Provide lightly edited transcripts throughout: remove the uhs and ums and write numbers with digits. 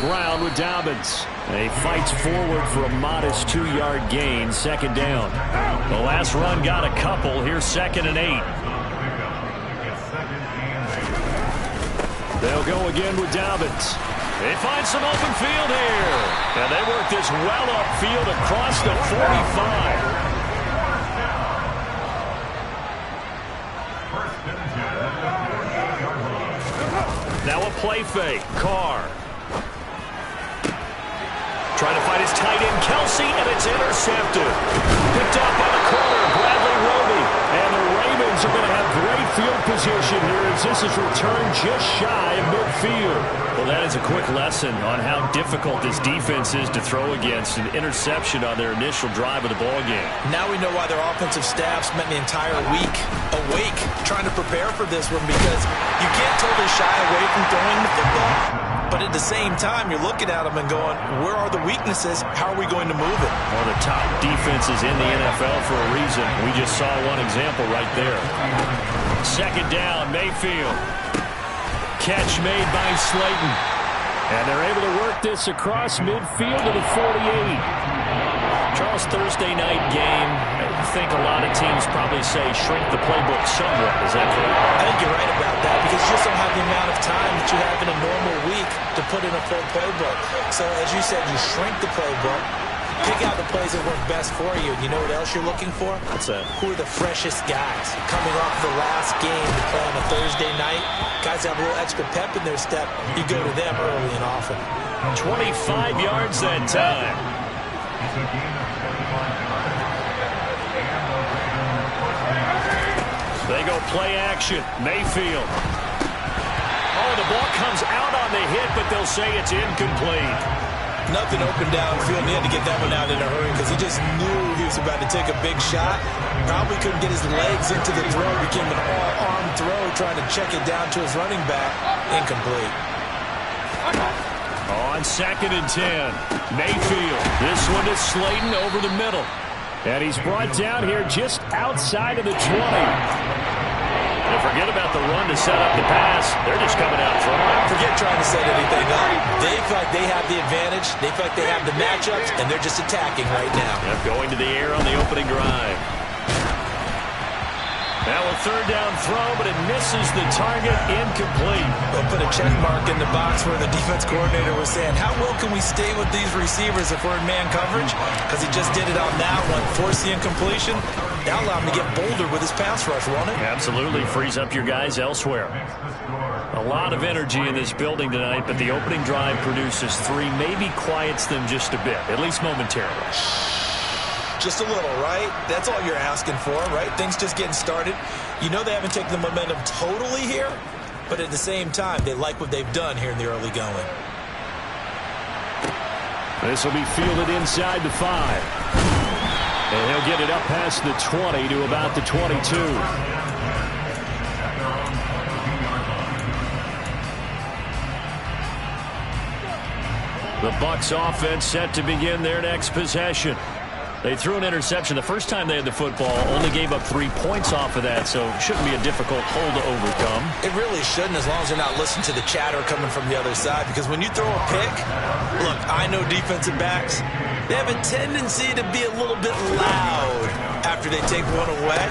ground with Dobbins. He fights forward for a modest 2-yard gain, second down. The last run got a couple. Here's 2nd and 8. They'll go again with Dobbins. They find some open field here. And they work this well upfield across the 45. Now a play fake. Carr. Trying to find his tight end, Kelsey, and it's intercepted. Picked up by the corner, Bradley Roby. And the Ravens are going to have great field position here as this is returned just shy of midfield. Well, that is a quick lesson on how difficult this defense is to throw against. An interception on their initial drive of the ballgame. Now we know why their offensive staff spent the entire week awake trying to prepare for this one, because you can't totally shy away from throwing the football. But at the same time, you're looking at them and going, where are the weaknesses? How are we going to move it? One of the top defenses in the NFL for a reason. We just saw one example right there. Second down, Mayfield. Catch made by Slayton. And they're able to work this across midfield to the 48. Charles, Thursday night game. I think a lot of teams probably say shrink the playbook somewhat. Is that correct? I think you're right about that, because you just don't have the amount of time that you have in a normal week to put in a full playbook. So as you said, you shrink the playbook, pick out the plays that work best for you. You know what else you're looking for? What's that? Who are the freshest guys coming off the last game to play on a Thursday night? Guys have a little extra pep in their step. You go to them early and often. 25 yards that time. They go play action. Mayfield. Oh, the ball comes out on the hit, but they'll say it's incomplete. Nothing open downfield. He had to get that one out in a hurry because he just knew he was about to take a big shot. Probably couldn't get his legs into the throw. Became an all-arm throw trying to check it down to his running back. Incomplete. On 2nd and 10. Mayfield. This one to Slayton over the middle. And he's brought down here just outside of the 20. And forget about the run to set up the pass. They're just coming out front. Forget trying to set anything up. They feel like they have the advantage. They feel like they have the matchups, and they're just attacking right now. Yep, going to the air on the opening drive. Now a 3rd down throw, but it misses the target. Incomplete. They'll put a check mark in the box where the defense coordinator was saying, how well can we stay with these receivers if we're in man coverage? Because he just did it on that one. Force the incompletion. That'll allow him to get bolder with his pass rush, won't it? Absolutely. Frees up your guys elsewhere. A lot of energy in this building tonight, but the opening drive produces 3, maybe quiets them just a bit, at least momentarily. Just a little, right? That's all you're asking for, right? Things just getting started. You know they haven't taken the momentum totally here, but at the same time, they like what they've done here in the early going. This will be fielded inside the 5. And he'll get it up past the 20 to about the 22. The Bucs offense set to begin their next possession. They threw an interception the first time they had the football, only gave up 3 points off of that, so it shouldn't be a difficult hole to overcome. It really shouldn't, as long as they're not listening to the chatter coming from the other side, because when you throw a pick, look, I know defensive backs, they have a tendency to be a little bit loud after they take one away,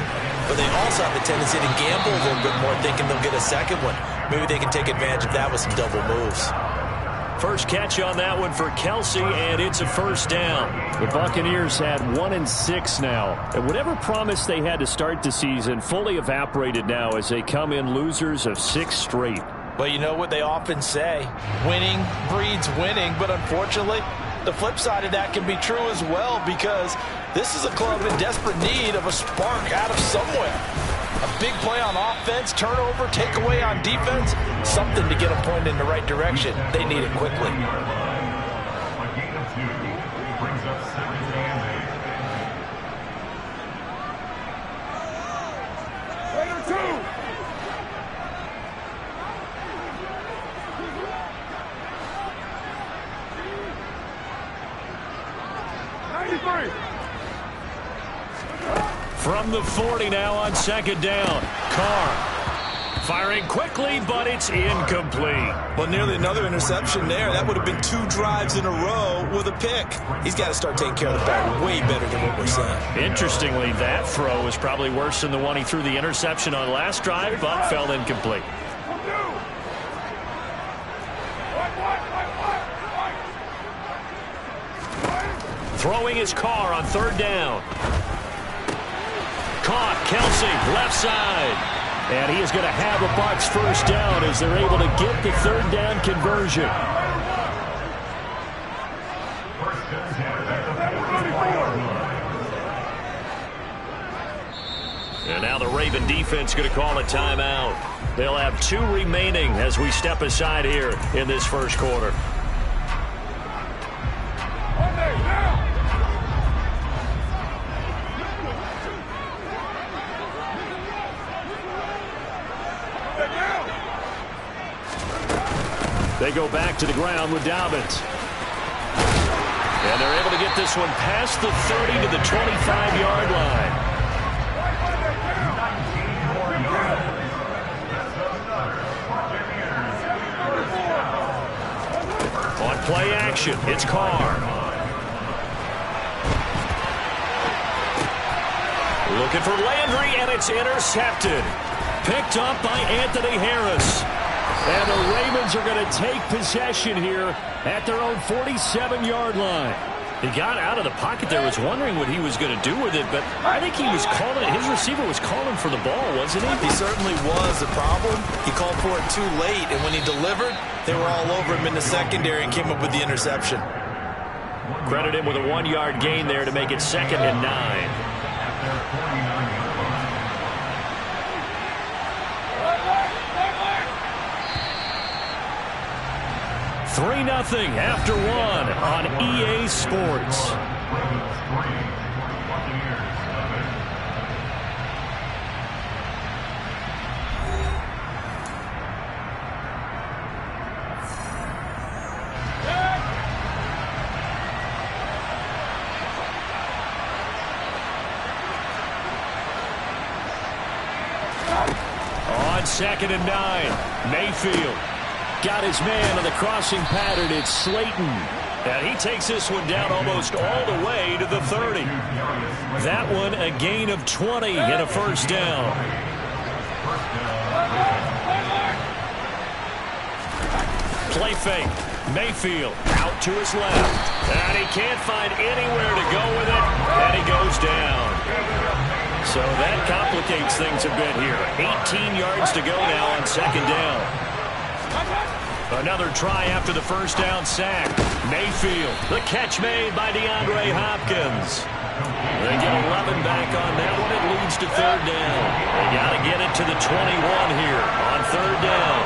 but they also have a tendency to gamble a little bit more, thinking they'll get a second one. Maybe they can take advantage of that with some double moves. First catch on that one for Kelsey, and it's a 1st down. The Buccaneers had 1-6 now. And whatever promise they had to start the season fully evaporated now as they come in losers of 6 straight. Well, you know what they often say, winning breeds winning, but unfortunately, the flip side of that can be true as well, because this is a club in desperate need of a spark out of somewhere. A big play on offense, turnover, takeaway on defense, something to get them pointed in the right direction. They need it quickly. From the 40 now on 2nd down. Carr Firing quickly, but it's incomplete. Well, nearly another interception there. That would have been 2 drives in a row with a pick. He's got to start taking care of the ball way better than what we're seeing. Interestingly, that throw is probably worse than the one he threw the interception on last drive, but fell incomplete. Throwing his car on 3rd down. Caught, Kelsey, left side. And he is going to have a Bucs first down as they're able to get the 3rd down conversion. And now the Raven defense going to call a timeout. They'll have 2 remaining as we step aside here in this first quarter. They go back to the ground with Dobbins. And they're able to get this one past the 30 to the 25-yard line. On play action, it's Carr. Looking for Landry, and it's intercepted. Picked up by Anthony Harris. And the Ravens are going to take possession here at their own 47-yard line. He got out of the pocket there, was wondering what he was going to do with it, but I think he was calling, his receiver was calling for the ball, wasn't he? He certainly was. The problem, he called for it too late, and when he delivered, they were all over him in the secondary and came up with the interception. Credit him with a 1-yard gain there to make it 2nd and 9. 3-0 after 1 on EA Sports. On 2nd and 9, Mayfield. Got his man on the crossing pattern. It's Slayton. And he takes this one down almost all the way to the 30. That one a gain of 20 and a first down. Play fake. Mayfield out to his left. And he can't find anywhere to go with it. And he goes down. So that complicates things a bit here. 18 yards to go now on 2nd down. Another try after the first down sack. Mayfield, the catch made by DeAndre Hopkins. They get 11 back on that one. It leads to 3rd down. They got to get it to the 21 here on 3rd down.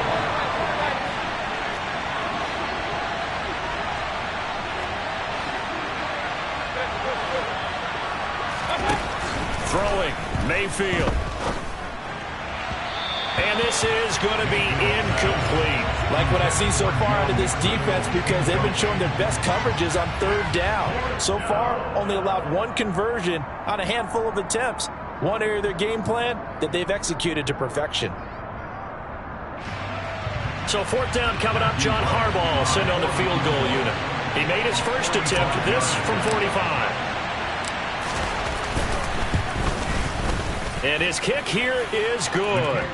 Throwing, Mayfield. And this is going to be incomplete. Like what I see so far out of this defense, because they've been showing their best coverages on 3rd down. So far, only allowed 1 conversion on a handful of attempts. One area of their game plan that they've executed to perfection. So 4th down coming up. John Harbaugh sent on the field goal unit. He made his first attempt, this from 45. And his kick here is good.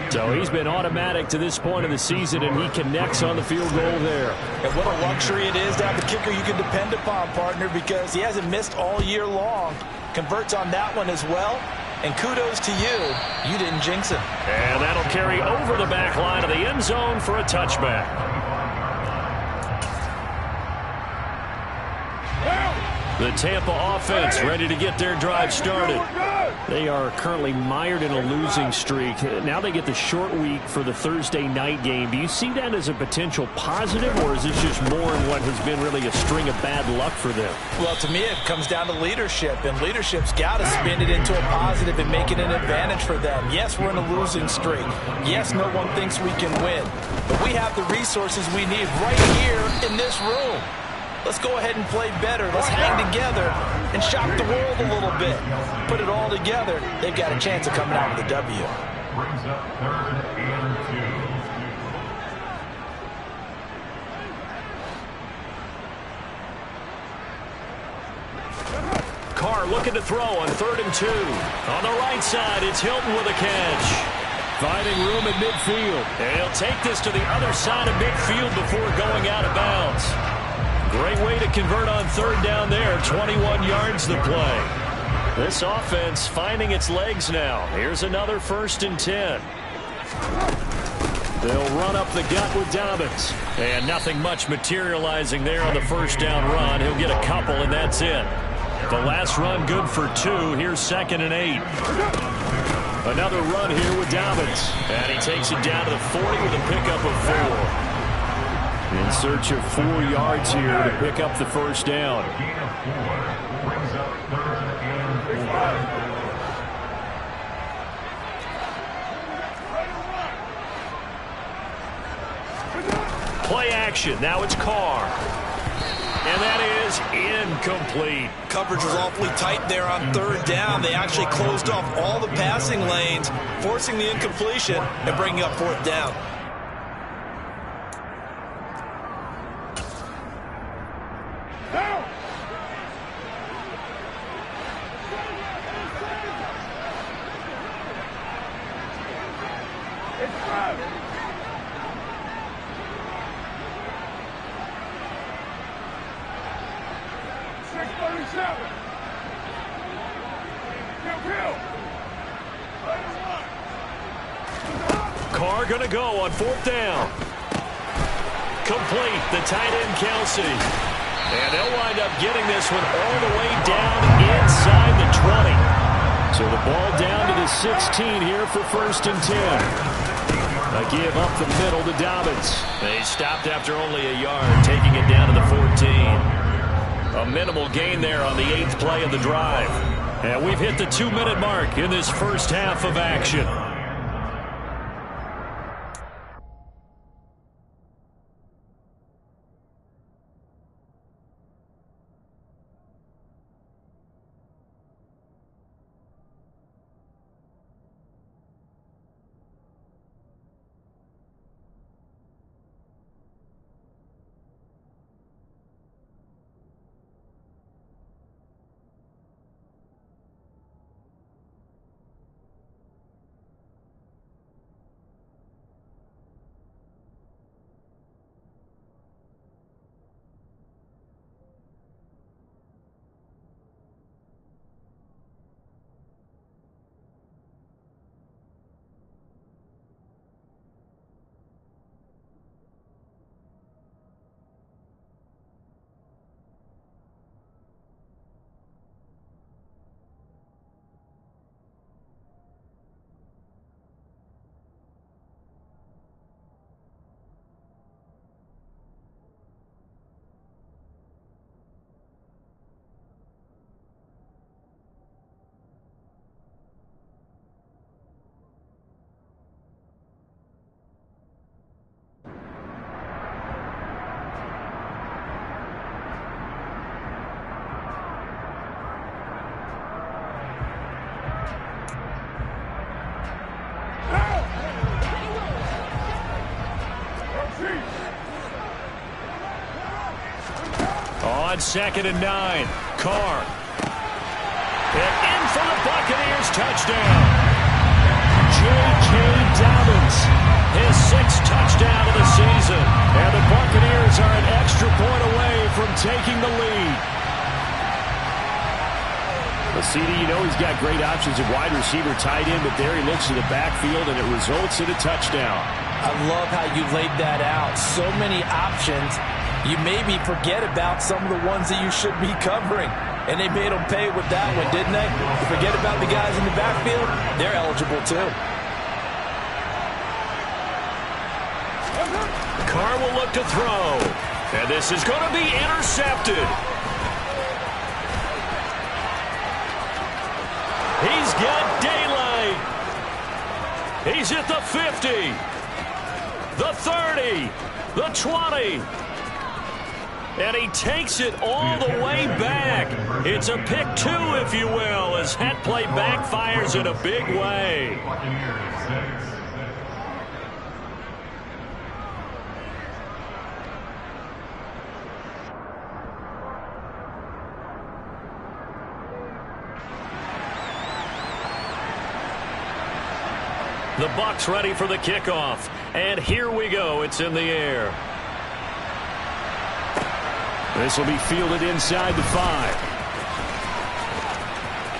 So he's been automatic to this point of the season, and he connects on the field goal there. And what a luxury it is to have a kicker you can depend upon, partner, because he hasn't missed all year long. Converts on that one as well. And kudos to you. You didn't jinx him. And that'll carry over the back line of the end zone for a touchback. The Tampa offense ready to get their drive started. They are currently mired in a losing streak. Now they get the short week for the Thursday night game. Do you see that as a potential positive, or is this just more in what has been really a string of bad luck for them? Well, to me, it comes down to leadership, and leadership's got to spin it into a positive and make it an advantage for them. Yes, we're in a losing streak. Yes, no one thinks we can win. But we have the resources we need right here in this room. Let's go ahead and play better. Let's hang together and shock the world a little bit. Put it all together, they've got a chance of coming out with a W. brings up 3rd and 2. Carr looking to throw on 3rd and 2. On the right side, it's Hilton with a catch. Finding room at midfield. And he'll take this to the other side of midfield before going out of bounds. Great way to convert on 3rd down there. 21 yards to play. This offense finding its legs now. Here's another 1st and 10. They'll run up the gut with Dobbins. And nothing much materializing there on the 1st down run. He'll get a couple, and that's it. The last run good for 2. Here's 2nd and 8. Another run here with Dobbins. And he takes it down to the 40 with a pickup of 4. In search of 4 yards here to pick up the 1st down. Gain of 4 brings up 3rd and 4. Play action. Now it's Carr. And that is incomplete. Coverage was awfully tight there on 3rd down. They actually closed off all the passing lanes, forcing the incompletion and bringing up 4th down. Carr going to go on 4th down. Complete, the tight end Kelsey. And they'll wind up getting this one all the way down inside the 20. So the ball down to the 16 here for 1st and 10. A give up the middle to Dobbins. They stopped after only a yard, taking it down to the 14. A minimal gain there on the 8th play of the drive. And we've hit the 2-minute mark in this first half of action. On 2nd and 9, Carr. And in for the Buccaneers, touchdown. J.K. Dobbins, his 6th touchdown of the season. And the Buccaneers are an extra point away from taking the lead. Well, CD, you know he's got great options at wide receiver, tight end, but there he looks to the backfield, and it results in a touchdown. I love how you laid that out. So many options. You maybe forget about some of the ones that you should be covering. And they made them pay with that one, didn't they? You forget about the guys in the backfield, they're eligible too. Carr will look to throw. And this is going to be intercepted. He's got daylight. He's at the 50. The 30. The 20. And he takes it all the way back. It's a pick two, if you will, as that play backfires in a big way. The Bucs ready for the kickoff. And here we go. It's in the air. This will be fielded inside the 5.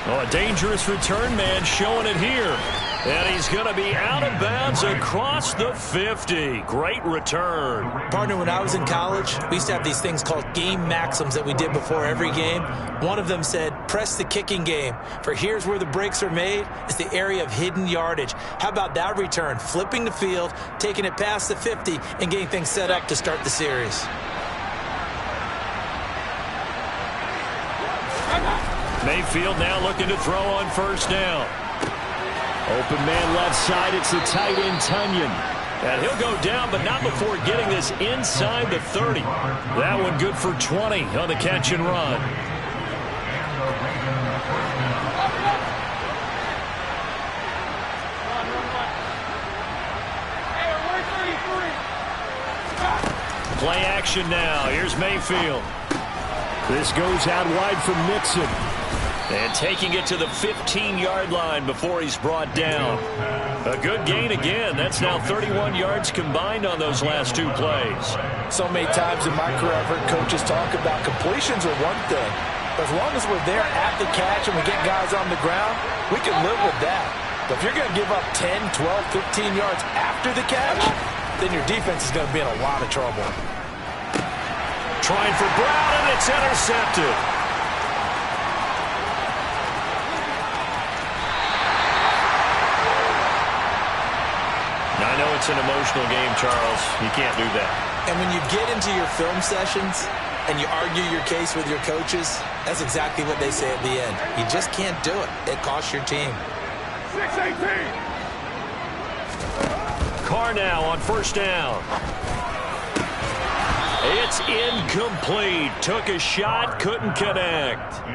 Oh, a dangerous return man showing it here. And he's going to be out of bounds across the 50. Great return. Partner, when I was in college, we used to have these things called game maxims that we did before every game. One of them said, press the kicking game. For here's where the breaks are made. It's the area of hidden yardage. How about that return? Flipping the field, taking it past the 50, and getting things set up to start the series. Mayfield now looking to throw on first down. Open man left side. It's the tight end, Tunyon. And he'll go down, but not before getting this inside the 30. That one good for 20 on the catch and run. Play action now. Here's Mayfield. This goes out wide from Mixon. And taking it to the 15-yard line before he's brought down. A good gain again. That's now 31 yards combined on those last two plays. So many times in my career I've heard coaches talk about completions are one thing. But as long as we're there at the catch and we get guys on the ground, we can live with that. But if you're going to give up 10, 12, 15 yards after the catch, then your defense is going to be in a lot of trouble. Trying for Brown, and it's intercepted. I know it's an emotional game, Charles. You can't do that. And when you get into your film sessions and you argue your case with your coaches, that's exactly what they say at the end. You just can't do it. It costs your team. 6-18. Carr now on first down. It's incomplete. Took a shot, couldn't connect.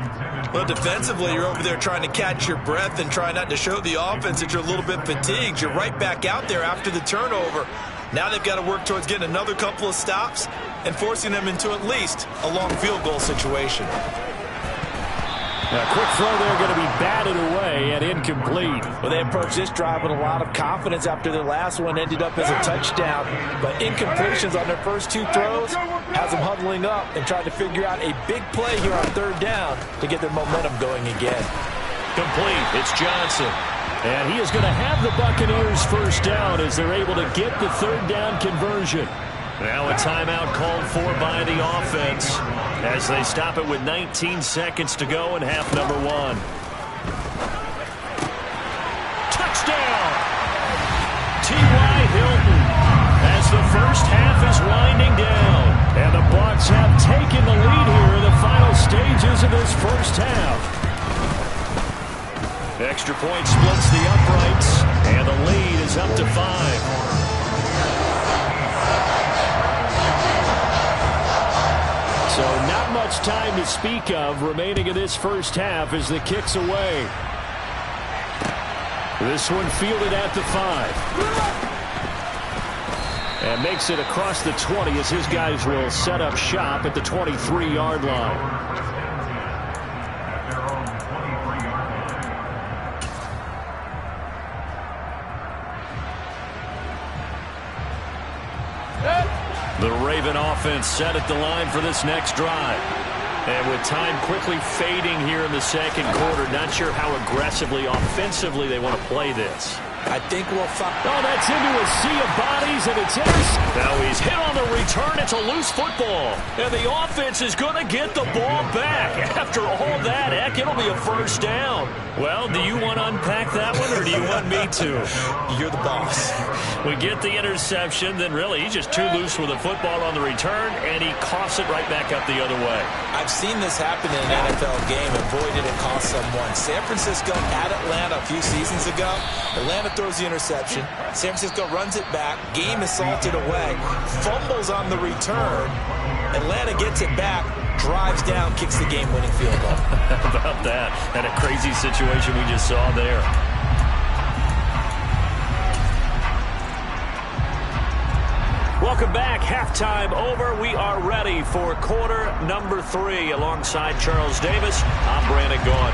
Well, defensively, you're over there trying to catch your breath and try not to show the offense that you're a little bit fatigued. You're right back out there after the turnover. Now they've got to work towards getting another couple of stops and forcing them into at least a long field goal situation. A quick throw there going to be batted away and incomplete. Well, they approached this drive with a lot of confidence after their last one ended up as a touchdown. But incompletions on their first two throws has them huddling up and trying to figure out a big play here on third down to get their momentum going again. Complete. It's Johnson. And he is going to have the Buccaneers first down as they're able to get the third down conversion. Now a timeout called for by the offense as they stop it with 19 seconds to go in half number 1. Touchdown! T.Y. Hilton as the first half is winding down. And the Bucs have taken the lead here in the final stages of this first half. Extra point splits the uprights, and the lead is up to 5. So not much time to speak of remaining in this first half as the kick's away. This one fielded at the 5. And makes it across the 20 as his guys will set up shop at the 23-yard line. The Raven offense set at the line for this next drive. And with time quickly fading here in the second quarter, not sure how aggressively, offensively they want to play this. I think we'll find. Oh, that's into a sea of bodies, and it's intercepted. Now he's hit on the return. It's a loose football. And the offense is going to get the ball back. After all that, heck, it'll be a first down. Well, do you want to unpack that one, or do you want me to? You're the boss. We get the interception, then really he's just too loose with the football on the return, and he coughs it right back up the other way. I've seen this happen in an NFL game, and boy, did it cost someone. San Francisco at Atlanta a few seasons ago. Atlanta throws the interception. San Francisco runs it back. Game is salted away. Fumbles on the return. Atlanta gets it back, drives down, kicks the game-winning field goal. How about that? And a crazy situation we just saw there. Welcome back. Halftime over. We are ready for quarter number 3. Alongside Charles Davis, I'm Brandon Gaudin.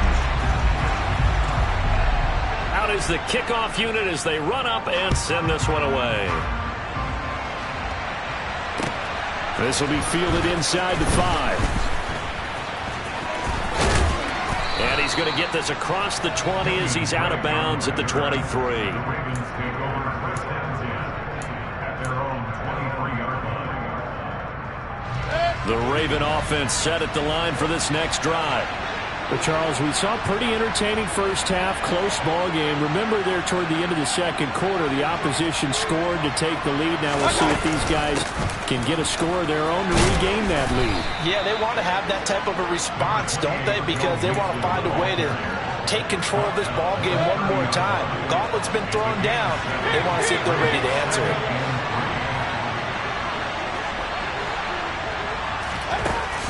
Out is the kickoff unit as they run up and send this one away. This will be fielded inside the 5. And he's going to get this across the 20 as he's out of bounds at the 23. The Raven offense set at the line for this next drive. But, Charles, we saw a pretty entertaining first half, close ball game. Remember there toward the end of the second quarter, the opposition scored to take the lead. Now we'll see if these guys can get a score of their own to regain that lead. Yeah, they want to have that type of a response, don't they? Because they want to find a way to take control of this ball game one more time. Gauntlet's been thrown down. They want to see if they're ready to answer it.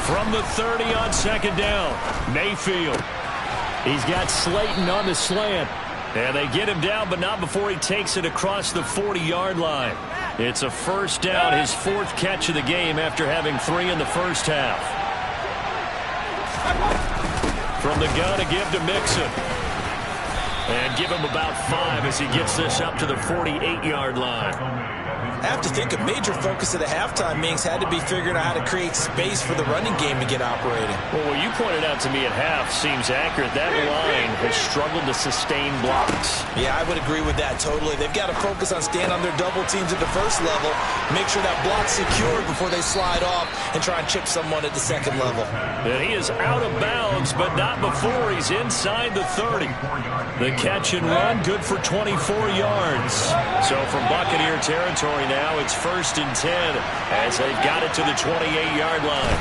From the 30 on second down, Mayfield. He's got Slayton on the slant. And they get him down, but not before he takes it across the 40-yard line. It's a first down, his 4th catch of the game after having 3 in the first half. From the gun, a give to Mixon. And give him about 5 as he gets this up to the 48-yard line. I have to think a major focus of the halftime meetings had to be figuring out how to create space for the running game to get operating. Well, what you pointed out to me at half seems accurate. That line has struggled to sustain blocks. Yeah, I would agree with that totally. They've got to focus on staying on their double teams at the first level, make sure that block's secured before they slide off and try and chip someone at the second level. And he is out of bounds, but not before he's inside the 30. The catch and run, good for 24 yards. So from Buccaneer territory now, it's 1st and 10 as they've got it to the 28-yard line.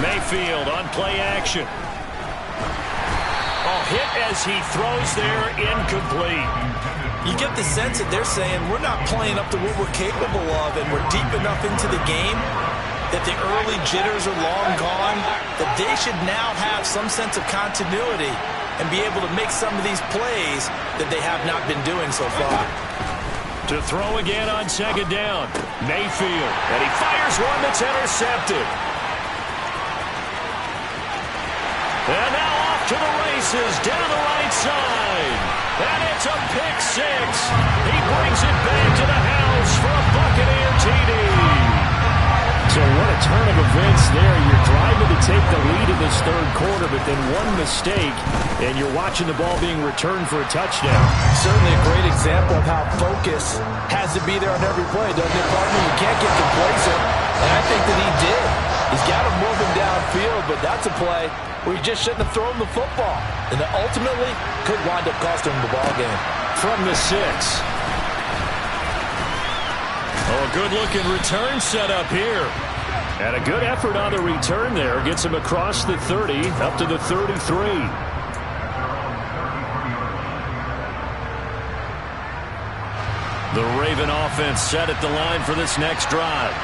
Mayfield on play action. Oh, hit as he throws there, incomplete. You get the sense that they're saying we're not playing up to what we're capable of, and we're deep enough into the game that the early jitters are long gone, that they should now have some sense of continuity and be able to make some of these plays that they have not been doing so far. To throw again on second down, Mayfield, and he fires one that's intercepted. And now off to the races, down the right side. And it's a pick 6. He brings it back to the house for a Buccaneer TD. So what a turn of events there. You're driving to take the lead in this third quarter, but then one mistake, and you're watching the ball being returned for a touchdown. Certainly a great example of how focus has to be there on every play, doesn't it, partner? You can't get complacent, and I think that he did. He's got to move him downfield, but that's a play where you just shouldn't have thrown the football, and that ultimately could wind up costing him the ball game. From the 6. Oh, a good-looking return set up here. And a good effort on the return there. Gets him across the 30, up to the 33. The Raven offense set at the line for this next drive.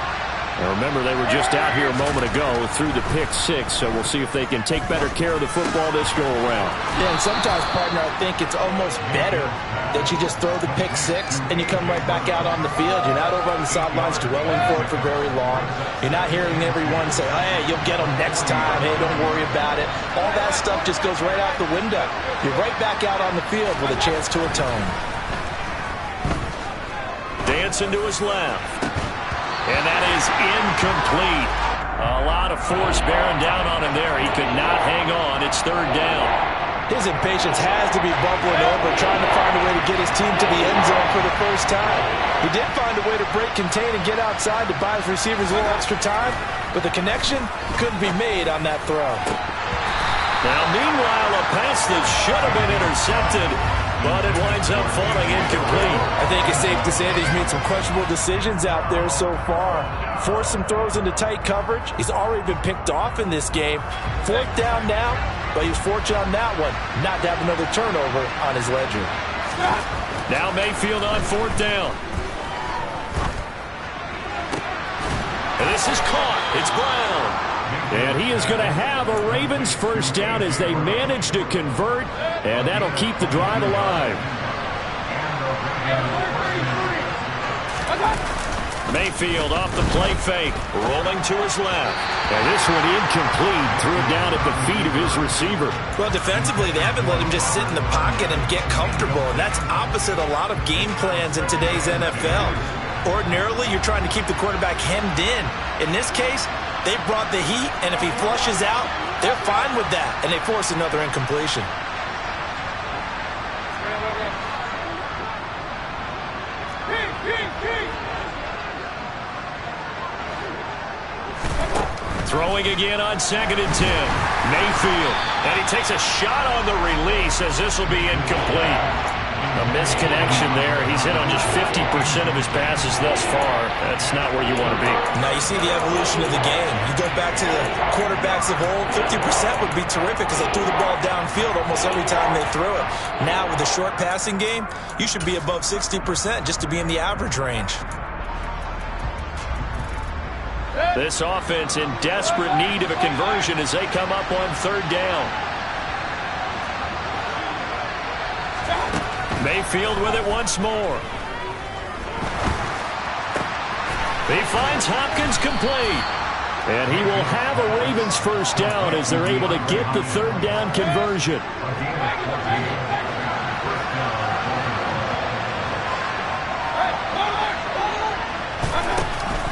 Now remember, they were just out here a moment ago through the pick 6, so we'll see if they can take better care of the football this go-around. Yeah, and sometimes, partner, I think it's almost better that you just throw the pick 6 and you come right back out on the field. You're not over on the sidelines dwelling for it for very long. You're not hearing everyone say, hey, you'll get them next time. Hey, don't worry about it. All that stuff just goes right out the window. You're right back out on the field with a chance to atone. Dancing to his left. And that is incomplete. A lot of force bearing down on him there. He could not hang on. It's 3rd down. His impatience has to be bubbling over, trying to find a way to get his team to the end zone for the first time. He did find a way to break, contain, and get outside to buy his receivers a little extra time, but the connection couldn't be made on that throw. Now, meanwhile, a pass that should have been intercepted, but it winds up falling incomplete. I think it's safe to say that he's made some questionable decisions out there so far. Forced some throws into tight coverage. He's already been picked off in this game. 4th down now, but he was fortunate on that one not to have another turnover on his ledger. Now Mayfield on 4th down. And this is caught It's Brown. And he is going to have a Ravens first down as they manage to convert, and that'll keep the drive alive. Mayfield off the play fake, rolling to his left. And this one incomplete, threw it down at the feet of his receiver. Well, defensively, they haven't let him just sit in the pocket and get comfortable, and that's opposite a lot of game plans in today's NFL. Ordinarily, you're trying to keep the quarterback hemmed in. In this case, they brought the heat, and if he flushes out, they're fine with that, and they force another incompletion. Throwing again on 2nd and 10. Mayfield. And he takes a shot on the release as this will be incomplete. A misconnection there. He's hit on just 50% of his passes thus far. That's not where you want to be. Now you see the evolution of the game. You go back to the quarterbacks of old, 50% would be terrific because they threw the ball downfield almost every time they threw it. Now with the short passing game, you should be above 60% just to be in the average range. This offense in desperate need of a conversion as they come up on 3rd down. Mayfield with it once more. He finds Hopkins complete. And he will have a Ravens first down as they're able to get the 3rd down conversion.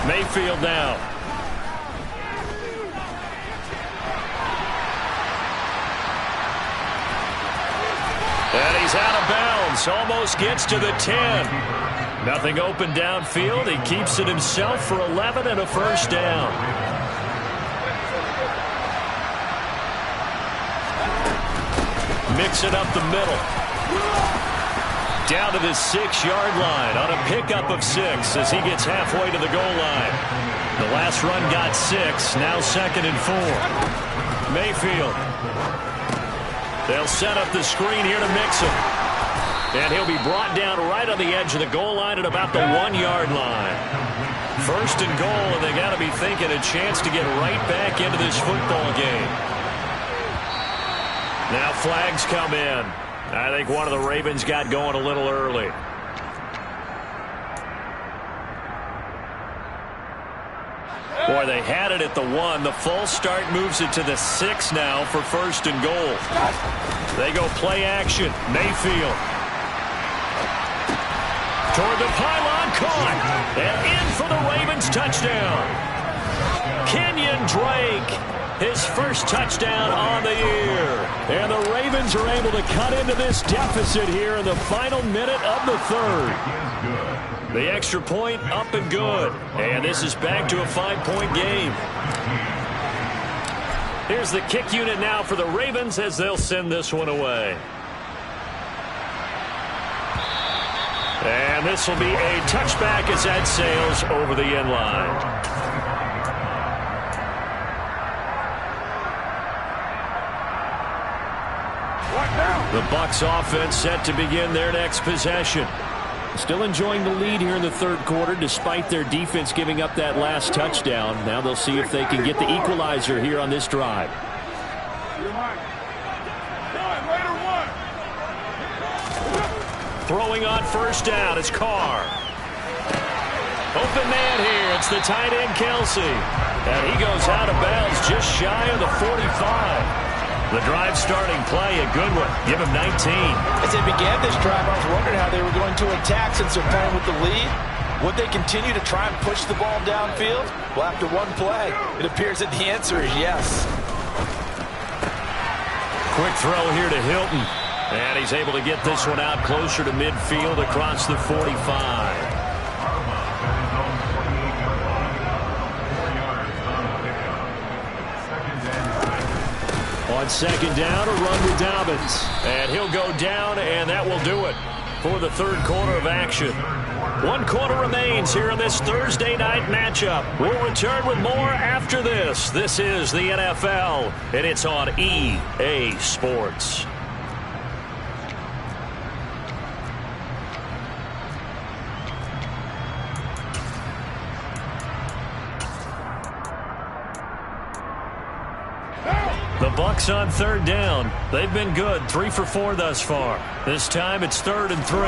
Mayfield now. And he's out of bounds. Almost gets to the 10. Nothing open downfield. He keeps it himself for 11 and a first down. Mix it up the middle. Down to the 6-yard line on a pickup of 6 as he gets halfway to the goal line. The last run got 6. Now 2nd and 4. Mayfield. They'll set up the screen here to mix him. And he'll be brought down right on the edge of the goal line at about the 1-yard line. 1st and goal, and they got to be thinking a chance to get right back into this football game. Now flags come in. I think one of the Ravens got going a little early. Boy, they had it at the 1. The false start moves it to the 6 now for 1st and goal. They go play action. Mayfield. Toward the pylon, caught. And in for the Ravens touchdown. Kenyon Drake. His first touchdown on the year. And the Ravens are able to cut into this deficit here in the final minute of the 3rd. The extra point up and good. And this is back to a 5-point game. Here's the kick unit now for the Ravens as they'll send this one away. And this will be a touchback as that sails over the end line. The Bucs offense set to begin their next possession. Still enjoying the lead here in the 3rd quarter despite their defense giving up that last touchdown. Now they'll see if they can get the equalizer here on this drive. Throwing on 1st down, it's Carr. Open man here, it's the tight end Kelsey. And he goes out of bounds just shy of the 45. The drive starting play, a good one. Give him 19. As they began this drive, I was wondering how they were going to attack since they're playing with the lead. Would they continue to try and push the ball downfield? Well, after one play, it appears that the answer is yes. Quick throw here to Hilton. And he's able to get this one out closer to midfield across the 45. On 2nd down, a run with Dobbins. And he'll go down, and that will do it for the 3rd quarter of action. 1 quarter remains here in this Thursday night matchup. We'll return with more after this. This is the NFL, and it's on EA Sports. The Bucs on third down. They've been good, 3 for 4 thus far. This time it's 3rd and 3.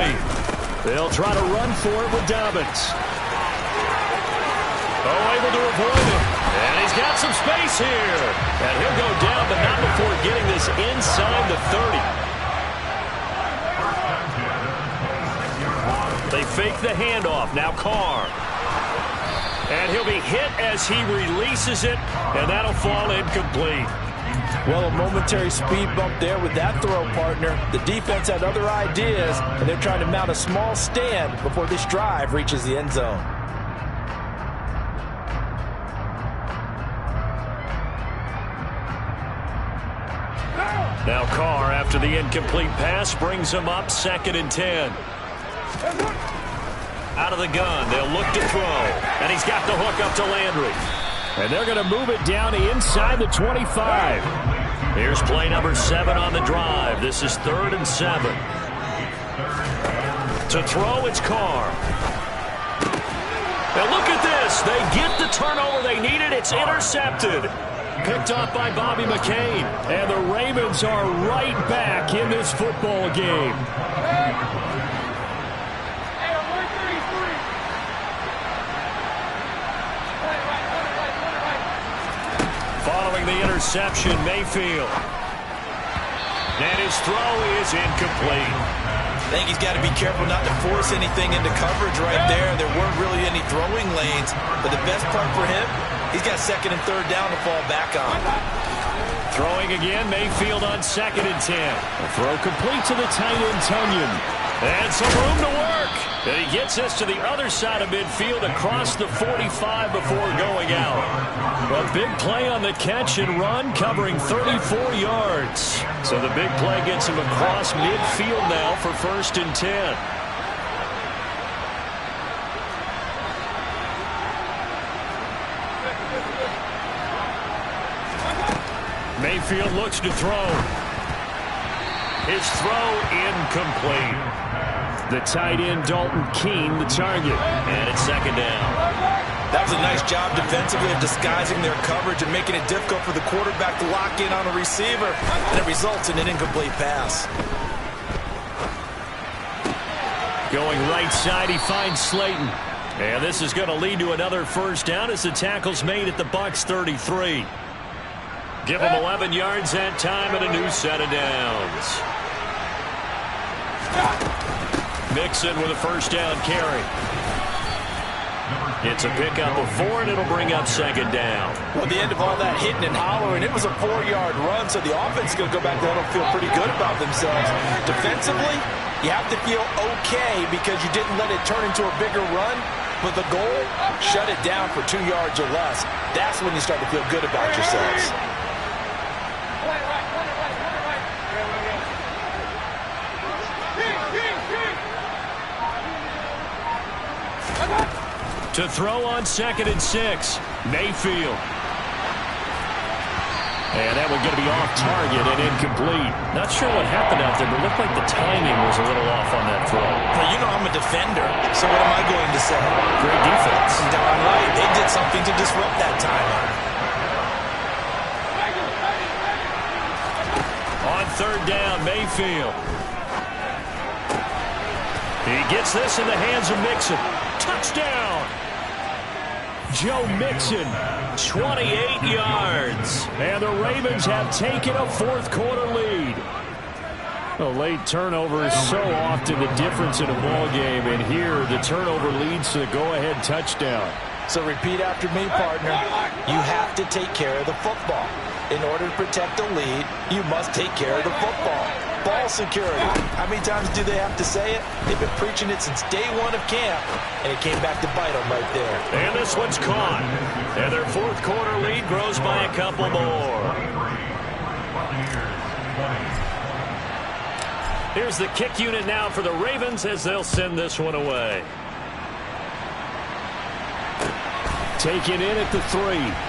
They'll try to run for it with Dobbins. Oh, able to avoid it. And he's got some space here. And he'll go down, but not before getting this inside the 30. They fake the handoff. Now Carr. And he'll be hit as he releases it, and that'll fall incomplete. Well, a momentary speed bump there with that throw, partner. The defense had other ideas, and they're trying to mount a small stand before this drive reaches the end zone. Now Carr, after the incomplete pass, brings him up 2nd and 10. Out of the gun, they'll look to throw. And he's got the hook up to Landry. And they're going to move it down to inside the 25. Here's play number 7 on the drive. This is 3rd and 7. To throw, it's Carr. Now look at this. They get the turnover they needed. It's intercepted. Picked off by Bobby McCain. And the Ravens are right back in this football game. Following the interception, Mayfield. And his throw is incomplete. I think he's got to be careful not to force anything into coverage right there. There weren't really any throwing lanes. But the best part for him, he's got 2nd and 3rd down to fall back on. Throwing again, Mayfield on 2nd and 10. A throw complete to the tight end, Tunyon. And some room to work. And he gets this to the other side of midfield across the 45 before going out. A big play on the catch and run, covering 34 yards. So the big play gets him across midfield now for 1st and 10. Mayfield looks to throw. His throw incomplete. The tight end, Dalton Keene, the target. And it's 2nd down. That was a nice job defensively of disguising their coverage and making it difficult for the quarterback to lock in on a receiver. And it results in an incomplete pass. Going right side, he finds Slayton. And this is going to lead to another 1st down as the tackle's made at the Bucs 33. Give him 11 yards that time and a new set of downs. Mixon with a 1st down carry. It's a pickup of 4, and it'll bring up 2nd down. Well, at the end of all that hitting and hollering, it was a 4-yard run, so the offense is going to go back there and feel pretty good about themselves. Defensively, you have to feel okay because you didn't let it turn into a bigger run, but the goal, shut it down for 2 yards or less. That's when you start to feel good about yourselves. To throw on 2nd and 6, Mayfield. And that one's going to be off target and incomplete. Not sure what happened out there, but it looked like the timing was a little off on that throw. Well, you know I'm a defender, so what am I going to say? Great defense. Darn right. They did something to disrupt that timing. On 3rd down, Mayfield. He gets this in the hands of Mixon. Touchdown! Joe Mixon, 28 yards. And the Ravens have taken a 4th quarter lead. A late turnover is so often the difference in a ball game, and here the turnover leads to the go-ahead touchdown. So repeat after me, partner. You have to take care of the football. In order to protect the lead, you must take care of the football. Ball security. How many times do they have to say it? They've been preaching it since day 1 of camp, and it came back to bite them right there. And this one's caught. And their 4th quarter lead grows by a couple more. Here's the kick unit now for the Ravens as they'll send this one away. Taken in at the 3.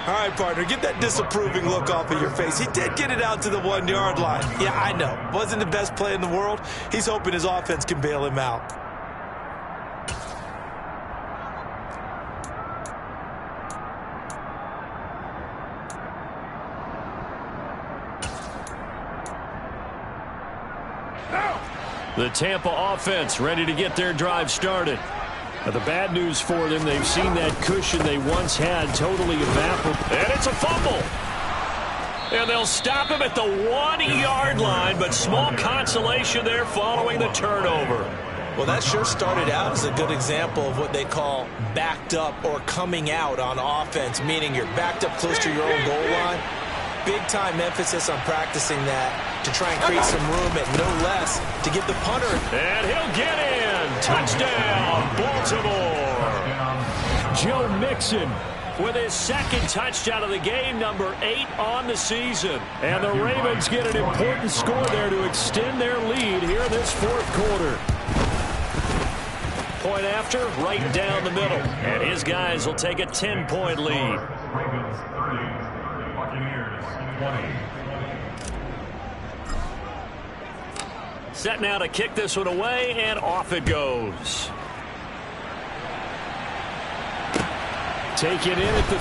All right, partner, get that disapproving look off of your face. He did get it out to the 1-yard line. Yeah, I know. Wasn't the best play in the world. He's hoping his offense can bail him out. The Tampa offense ready to get their drive started. Now, the bad news for them, they've seen that cushion they once had totally evaporate. And it's a fumble. And they'll stop him at the 1-yard line, but small consolation there following the turnover. Well, that sure started out as a good example of what they call backed up or coming out on offense, meaning you're backed up close to your own goal line. Big-time emphasis on practicing that to try and create some room at no less to give the punter. And he'll get in. Touchdown, Baltimore. Joe Mixon with his second touchdown of the game, number 8 on the season. And the Ravens get an important score there to extend their lead here in this fourth quarter. Point after, right down the middle. And his guys will take a 10-point lead. Ravens 30, Buccaneers 20. Set now to kick this one away, and off it goes. Take it in at the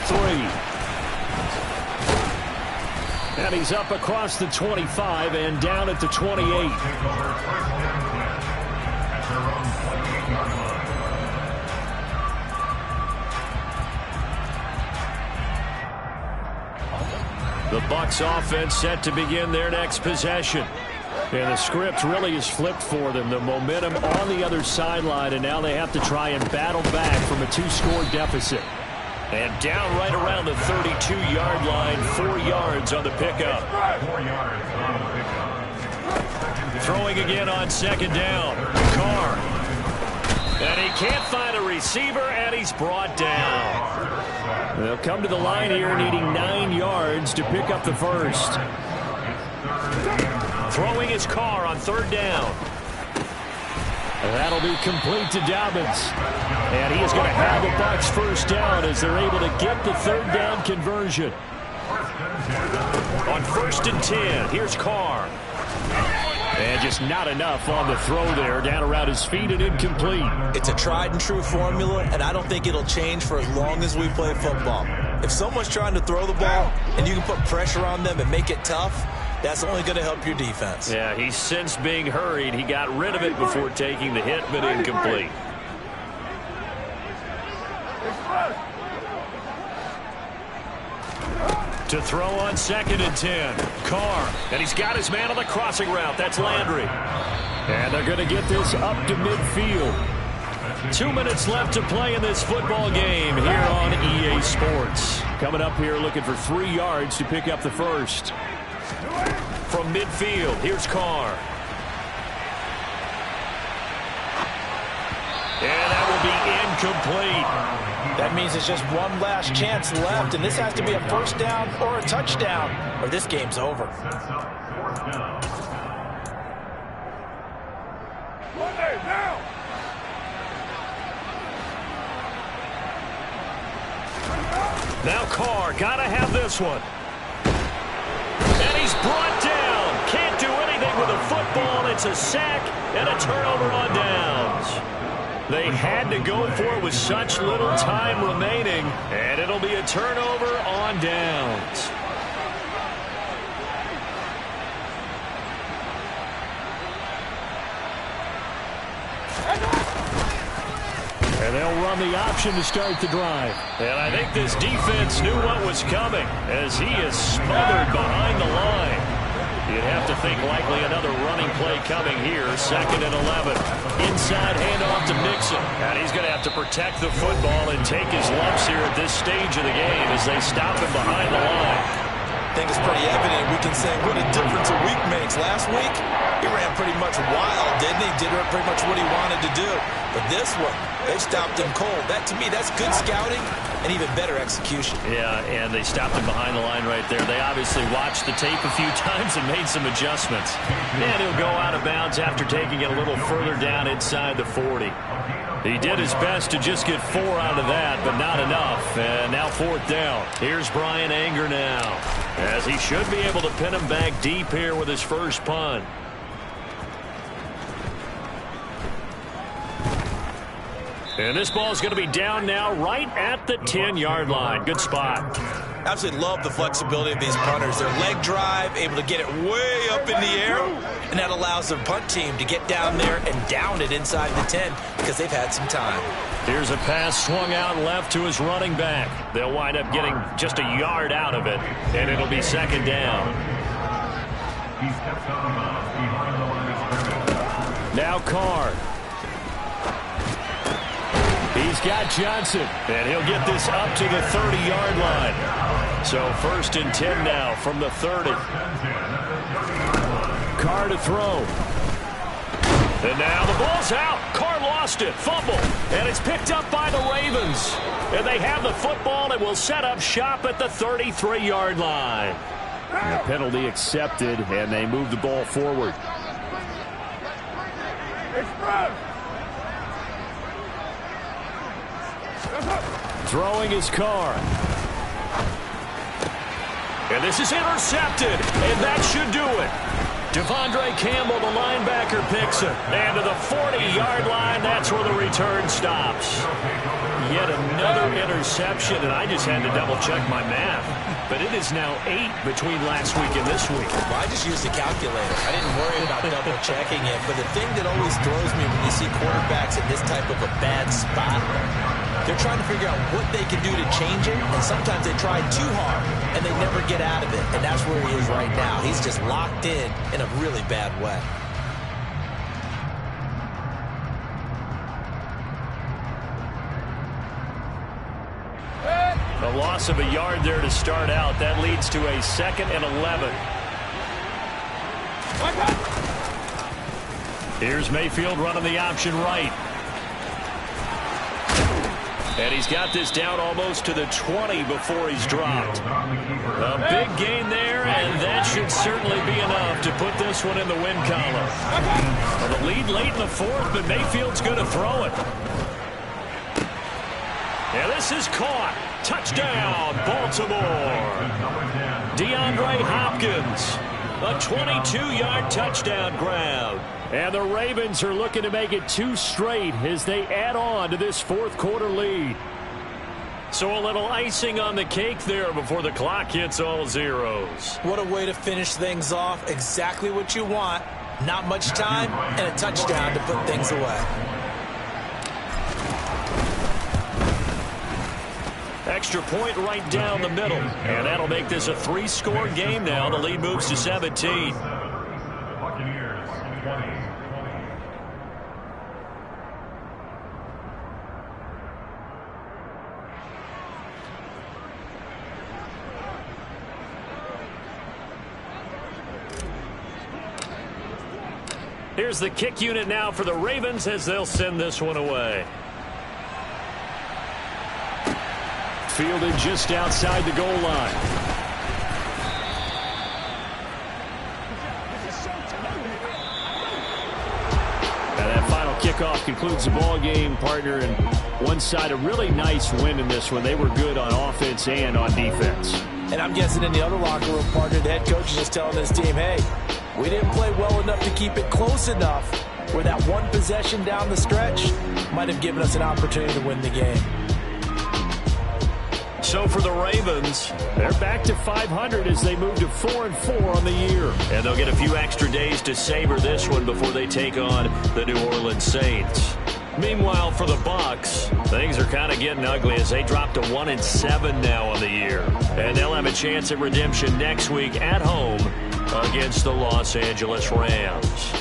3. And he's up across the 25 and down at the 28. Take over first and 10 at their own 28-yard line. The Bucs offense set to begin their next possession. And the script really is flipped for them. The momentum on the other sideline, and now they have to try and battle back from a 2-score deficit. And down right around the 32-yard line, 4 yards on the pickup. 4 yards on the pickup. Throwing again on second down. Carr. And he can't find a receiver, and he's brought down. They'll come to the line here needing 9 yards to pick up the first. Throwing his Carr on third down. That'll be complete to Dobbins. And he is going to have the Bucs first down as they're able to get the third down conversion. On first and 10, here's Carr. And just not enough on the throw there. Down around his feet and incomplete. It's a tried and true formula, and I don't think it'll change for as long as we play football. If someone's trying to throw the ball and you can put pressure on them and make it tough, that's only going to help your defense. Yeah, he's since being hurried. He got rid of it before taking the hit, but incomplete. To throw on second and 10. Carr. And he's got his man on the crossing route. That's Landry. And they're going to get this up to midfield. 2 minutes left to play in this football game here on EA Sports. Coming up here looking for 3 yards to pick up the first. From midfield, here's Carr. And that will be incomplete. That means it's just one last chance left, and this has to be a first down or a touchdown, or this game's over. Now Carr, gotta have this one. And he's brought down. Can't do anything with a football. It's a sack and a turnover on downs. They had to go for it with such little time remaining, and it'll be a turnover on downs. And they'll run the option to start the drive. And I think this defense knew what was coming as he is smothered behind the line. You'd have to think likely another running play coming here. Second and 11. Inside handoff to Mixon. And he's going to have to protect the football and take his lumps here at this stage of the game as they stop him behind the line. I think it's pretty evident. We can say what a difference a week makes. Last week, he ran pretty much wild, didn't he? Did pretty much what he wanted to do. But this one, they stopped him cold. That, to me, that's good scouting and even better execution. Yeah, and they stopped him behind the line right there. They obviously watched the tape a few times and made some adjustments. And he'll go out of bounds after taking it a little further down inside the 40. He did his best to just get 4 out of that, but not enough. And now fourth down. Here's Brian Anger now, as he should be able to pin him back deep here with his first punt. And this ball is going to be down now right at the 10-yard line. Good spot. Absolutely love the flexibility of these punters. Their leg drive, able to get it way up in the air, and that allows their punt team to get down there and down it inside the 10 because they've had some time. Here's a pass swung out left to his running back. They'll wind up getting just a yard out of it, and it'll be second down. He steps out of bounds behind the line of scrimmage. Now Carr. He's got Johnson. And he'll get this up to the 30-yard line. So 1st and 10 now from the 30. Carr to throw. And now the ball's out. Carr lost it. Fumble. And it's picked up by the Ravens. And they have the football and will set up shop at the 33-yard line. And the penalty accepted, and they move the ball forward. Throwing his Carr. And this is intercepted, and that should do it. Devondre Campbell, the linebacker, picks it. And to the 40-yard line, that's where the return stops. Yet another interception, and I just had to double-check my math. But it is now 8 between last week and this week. Well, I just used a calculator. I didn't worry about double-checking it. But the thing that always throws me when you see quarterbacks in this type of a bad spot, they're trying to figure out what they can do to change it, and sometimes they try too hard, and they never get out of it. And that's where he is right now. He's just locked in a really bad way. A loss of a yard there to start out. That leads to a 2nd and 11. Here's Mayfield running the option right. And he's got this down almost to the 20 before he's dropped. A big gain there, and that should certainly be enough to put this one in the win column. Well, the lead late in the 4th, but Mayfield's going to throw it. And this is caught. Touchdown, Baltimore. DeAndre Hopkins. A 22-yard touchdown grab. And the Ravens are looking to make it 2 straight as they add on to this 4th quarter lead. So a little icing on the cake there before the clock hits all zeros. What a way to finish things off. Exactly what you want. Not much time and a touchdown to put things away. Extra point right down the middle. And that'll make this a 3-score game now. The lead moves to 17. Buccaneers 20. Here's the kick unit now for the Ravens as they'll send this one away. Fielded just outside the goal line. And that final kickoff concludes the ball game, partner. And one side, a really nice win in this one. They were good on offense and on defense. And I'm guessing in the other locker room, partner, the head coach is just telling this team, hey, we didn't play well enough to keep it close enough where that one possession down the stretch might have given us an opportunity to win the game. So for the Ravens, they're back to 500 as they move to 4-4 on the year. And they'll get a few extra days to savor this one before they take on the New Orleans Saints. Meanwhile, for the Bucs, things are kind of getting ugly as they drop to 1-7 now on the year. And they'll have a chance at redemption next week at home against the Los Angeles Rams.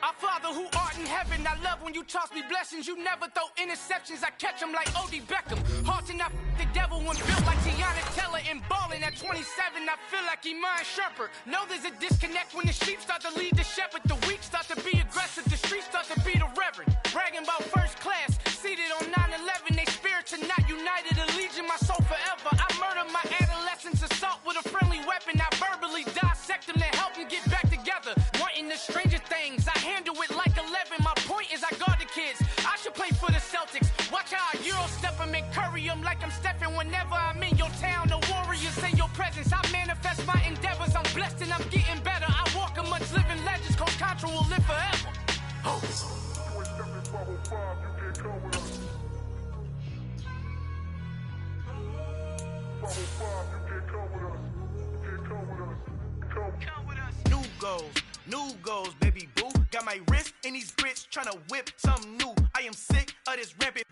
Our Father who art in heaven, I love when you toss me blessings. You never throw interceptions, I catch them like O.D. Beckham. Hard to not the devil when built like Tiana Teller and ballin' at 27. I feel like Iman Shumpert. Know there's a disconnect when the sheep start to lead the shepherd. The weak start to be aggressive, the streets start to be the reverend. Bragging about first class, seated on 9/11. They spirits are not united, a legion, my soul forever. I murder my adolescence, assault with a friendly weapon. I verbally dissect them to help them get back together. Wanting the stranger things, I handle it like 11. My point is I guard the kids. I should play for the Celtics. Watch how I Euro step them and curry them like I'm Stephen. Whenever I'm in your town, the Warriors in your presence. I manifest my endeavors. I'm blessed and I'm getting better. I walk amongst living legends. Coach Contra will live forever. Oh. New goals, baby boo. Got my wrist in these grits, tryna whip something new. I am sick of this rampant.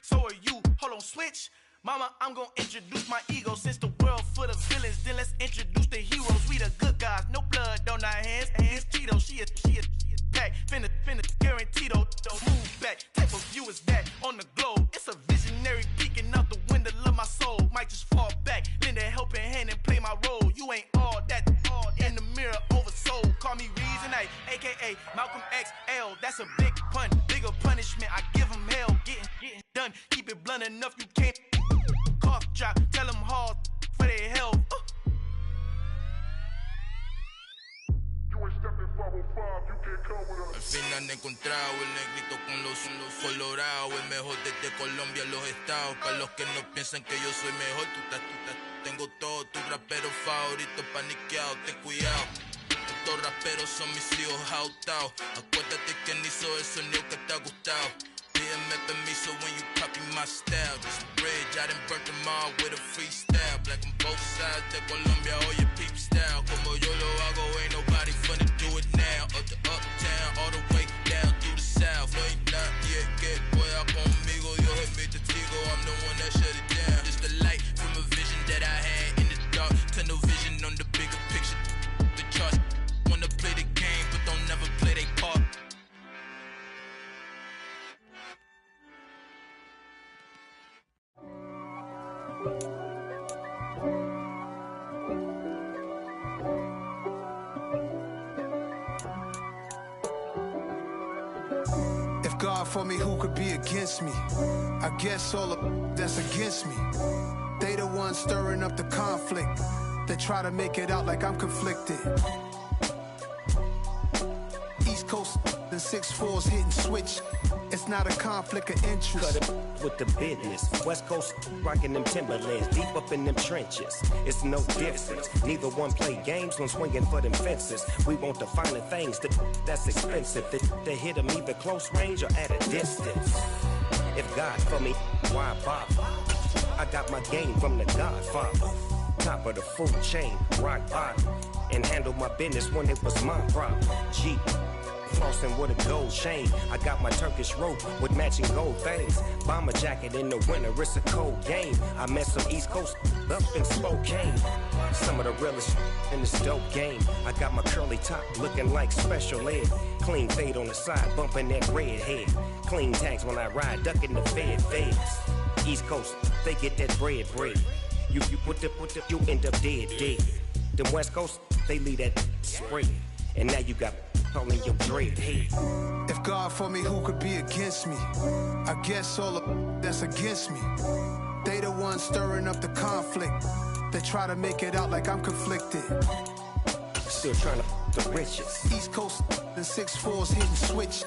So are you. Hold on, switch. Mama, I'm gonna introduce my ego. Since the world full of villains, then let's introduce the heroes. We the good guys, no blood on our hands. Hands Cheeto, she a back. Finna guaranteed don't move back. Type of view is that on the globe? It's a visionary peeking out the window of my soul. Might just fall back, lend a helping hand and play my role. You ain't all that in the mirror oversold. Call me Reason A, aka Malcolm XL. That's a big pun, bigger punishment. I give him hell, getting done. Keep it blunt enough, you can't cough drop. Tell them hard for their health. Al fin han encontrado el negrito con los colorados, el mejor desde Colombia a los estados. Para los que no piensan que yo soy mejor, tengo todo, tus raperos favoritos paniqueados, ten cuidado. Estos raperos son mis hijos adoptados. Acuérdate quién hizo el sonido que te ha gustado. Pídeme permiso when you copy my style. This bridge, I done burnt them all with a freestyle. Black on both sides de Colombia, oye peep style. Como yo lo hago, ain't nobody finna do it now. Up to uptown, all the way down through the south. No hay nadie que pueda conmigo, Dios es mi testigo. I'm the one that shut it down. Just the light from a vision that I had in the dark. Tunnel vision on the bigger picture. The charts wanna play the game, but don't never play their part. If God for me, who could be against me? I guess all of that's against me. They the ones stirring up the conflict. They try to make it out like I'm conflicted. East Coast, the 6'4's hitting switch. It's not a conflict of interest. Cut it with the business. West Coast rocking them Timberlands, deep up in them trenches. It's no difference. Neither one play games when swinging for them fences. We want the finer things that's expensive. They hit them either close range or at a distance. If God for me, why bother? I got my game from the Godfather. Top of the food chain, rock bottom. And handle my business when it was my problem. G. Flossing with a gold chain. I got my Turkish rope with matching gold things. Bomber jacket in the winter, it's a cold game. I met some East Coast up in Spokane. Some of the realest in this dope game. I got my curly top looking like special ed. Clean fade on the side, bumping that red head. Clean tags when I ride, ducking the feds. East Coast, they get that bread. You you end up dead. Them West Coast, they leave that spread. And now you got all in your dread head. If God for me, who could be against me? I guess all of that's against me. They the ones stirring up the conflict. They try to make it out like I'm conflicted. Still trying to the riches. East Coast, the 6'4's hitting switch.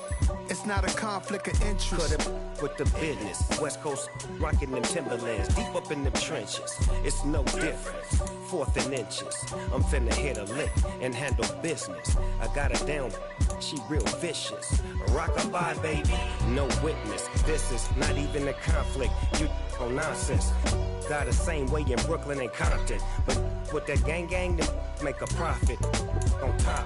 It's not a conflict of interest. Cut it with the business. West Coast rocking them Timberlands, deep up in them trenches. It's no difference. 4th and inches. I'm finna hit a lick and handle business. I got her down, she real vicious. Rockabye, baby, no witness. This is not even a conflict. You on nonsense. Got the same way in Brooklyn and Compton. But with that gang, they make a profit. On top,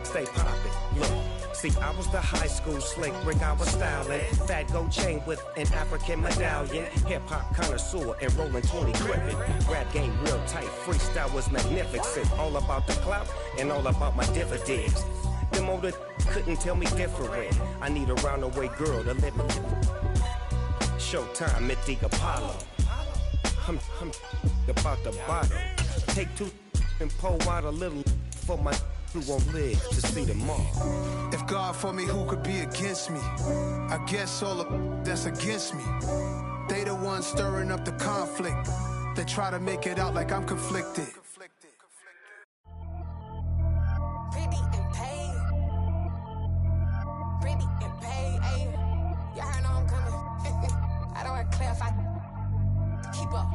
stay poppin'. Look, see, I was the high school slick Rick, I was styling. Fat gold chain with an African medallion. Hip-hop connoisseur and rolling 20 gripping. Rap game real tight, freestyle was magnificent. All about the clout and all about my dividends. them older couldn't tell me different. I need a roundaway girl to let me. Showtime at the Apollo. I'm about the bottom. Take two and pour out a little for my who won't live to see tomorrow. If God for me, who could be against me? I guess all of that's against me. They the ones stirring up the conflict. They try to make it out like I'm conflicted. Pretty and paid. Pretty and paid. Ayy, y'all heard know I'm coming. I don't want to clarify. Keep up.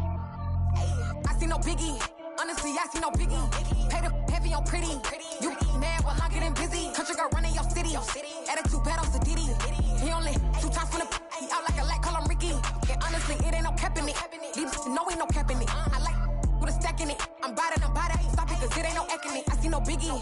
Ayy, I see no biggie. Honestly, I see no biggie. Pay the heavy on pretty. You mad while I'm getting busy. Country girl running your city. Attitude bad on Diddy. He only 2 times from the he out like a lack, call him Ricky. And honestly, it ain't no cap in it. These know ain't no cap in it. I like with a stack in it. I'm about it. Stop it, cause it ain't no eck in it. I see no biggie.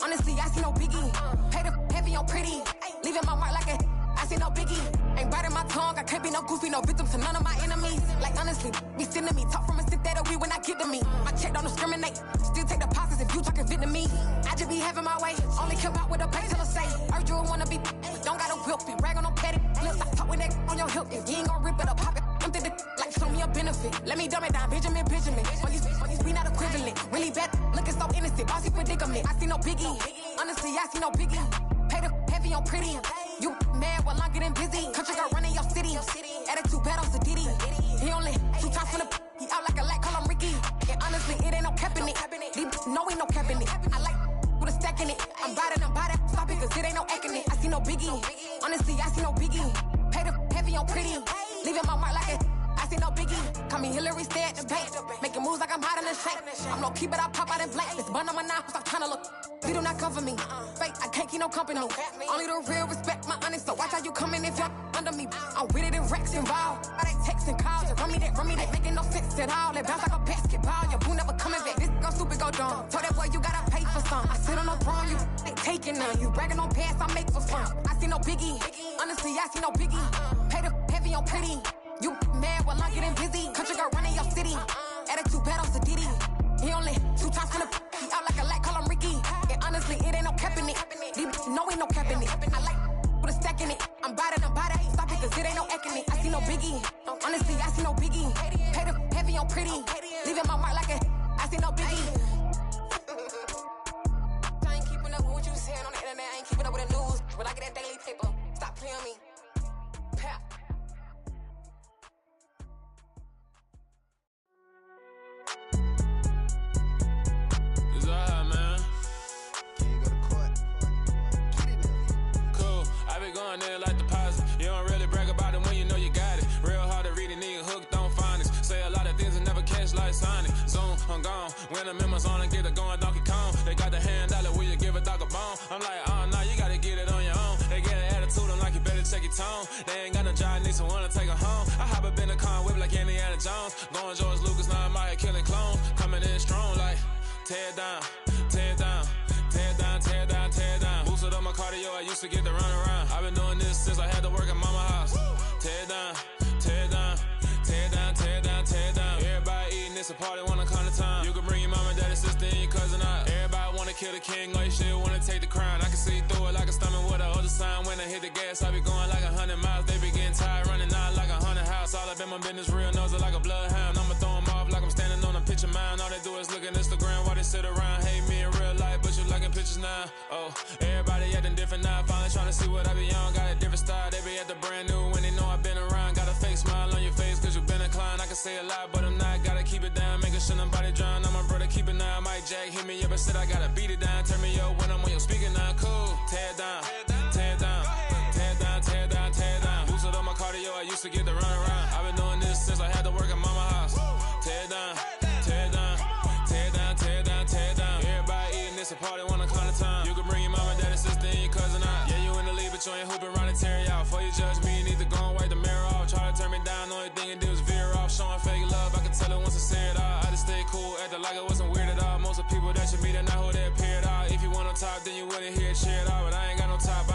Honestly, I see no biggie. Pay the heavy on pretty. Leaving my mark like a I see no biggie. Ain't biting my tongue. I can't be no goofy, no victim to none of my enemies. Like honestly, be sending me talk from a sip that we when I get to me. My check don't discriminate. Still take deposits if you talking Vietnamese. I just be having my way. Only care about what the pay teller say. Urge you wanna be, don't gotta whip it. Rag on petty. Let's stop talking that on your hip. If you ain't gon' rip it up, pop it. I'm thinking like show me a benefit. Let me dumb it down, Benjamin. We not equivalent. Really bad, looking so innocent. Bossy predicament. I see no biggie. Honestly, I see no biggie. Pay the heavy on pretty. You mad while I'm getting busy. Country girl running your city. Attitude bad on Diddy. He only 2 times from the he out like a lack, call him Ricky. And honestly, it ain't no cap in it. These know ain't no cap in it. I like with a stack in it. I'm about it. Stop it, cause it ain't no eck in it. I see no biggie. Honestly, I see no biggie. Pay the heavy on pretty. Leaving my mark like a I see no biggie. Call me Hillary, stay at the bank. Making moves like I'm hot in the shank. I'm low key, but I pop out in blank. This bun on my knife, stop trying to look. They do not cover me. Fake, I can't keep no company. Only the real respect my honest. So watch how you coming if you're under me. I'm with it in Rex involved. I they text and calls. Run me that. Making no sense at all. They bounce like a basketball. Your boo never coming back. This go stupid, go dumb. Told that boy you gotta pay for some. I sit on no throne, you ain't taking none. You bragging on pants, I make for fun. I see no biggie. Honestly, I see no biggie. Pay the heavy on pretty. You mad while I'm getting busy. Country girl running your city. Attitude bad on Diddy. He only 2 times from the he out like a lack, call him Ricky. And honestly, it ain't no cap in it. These know ain't no cap in it. I like with a stack in it. I'm about it. Stop it, cause it ain't no eck in it. I see no biggie. Honestly, I see no biggie. Pay the heavy on pretty. Leaving my mark like a I see no biggie. I ain't keeping up with what you saying on the internet. I ain't keeping up with the news. But I get that daily paper. Stop playing me. Pap. Going there like deposit. You don't really brag about it when you know you got it. Real hard to read a nigga hooked on finance. Say a lot of things and never catch like Sonic. Zone, I'm gone. When I'm in my zone and get it going Donkey Kong. They got the hand dollar, will you give a dog a bone? I'm like, oh no, you gotta get it on your own. They get an attitude, I'm like, you better check your tone. They ain't got no job, need someone to take her home. I hop up in a car, whip like Indiana Jones. Going George Lucas, now I'm out here killing clones. Coming in strong like, tear down, tear down. Tear down, tear down, tear down. Boosted up my cardio, I used to get to run around. I've been doing this since I had to work at mama house. Tear down, tear down, tear down, tear down, tear down. Everybody eating, it's a party, wanna come to time. You can bring your mama, daddy, sister, and your cousin out. Everybody wanna kill the king, or you still wanna take the crown. I can see through it like a stomach with a other sign. When I hit the gas, I be going like 100 miles. They be getting tired, running out like 100 house. All up in my business, real nose like a bloodhound. I'ma throw them off like I'm standing on a picture mound. All they do is look at Instagram while they sit around. Hate me in real life, but you liking pictures now. Oh, everybody acting different now. Finally trying to see what I be on. Got a different style, they be at the brand new when they know I've been around. Got a fake smile on your face cause you been inclined. I can say a lot, but I'm not. Gotta keep it down, making sure nobody drown. I'm my brother, keep it now. Mike Jack hit me up and said I gotta beat it down. Turn me up when I'm on your speaker now. Cool, tear down, tear down, tear down, tear down, tear down. Boosted up my cardio, I used to get to run around. I've been doing this since I had to work at mama house. Tear down, tear down, tear down, tear down, tear down. Everybody eating, it's a party, wanna come to time. You can bring your mama, daddy, sister, and your cousin out. Yeah, you in the league, but you ain't hooping around and tear you out. Before you judge me, you need to go and wipe the mirror off. Try to turn me down, the only thing you did was veer off. Showing fake love, I can tell it once I say it all. I just stay cool, acting like it wasn't weird at all. Most of the people that you meet are not who they appear at all. If you want on top, then you wouldn't hear it cheer at all. But I ain't got no top,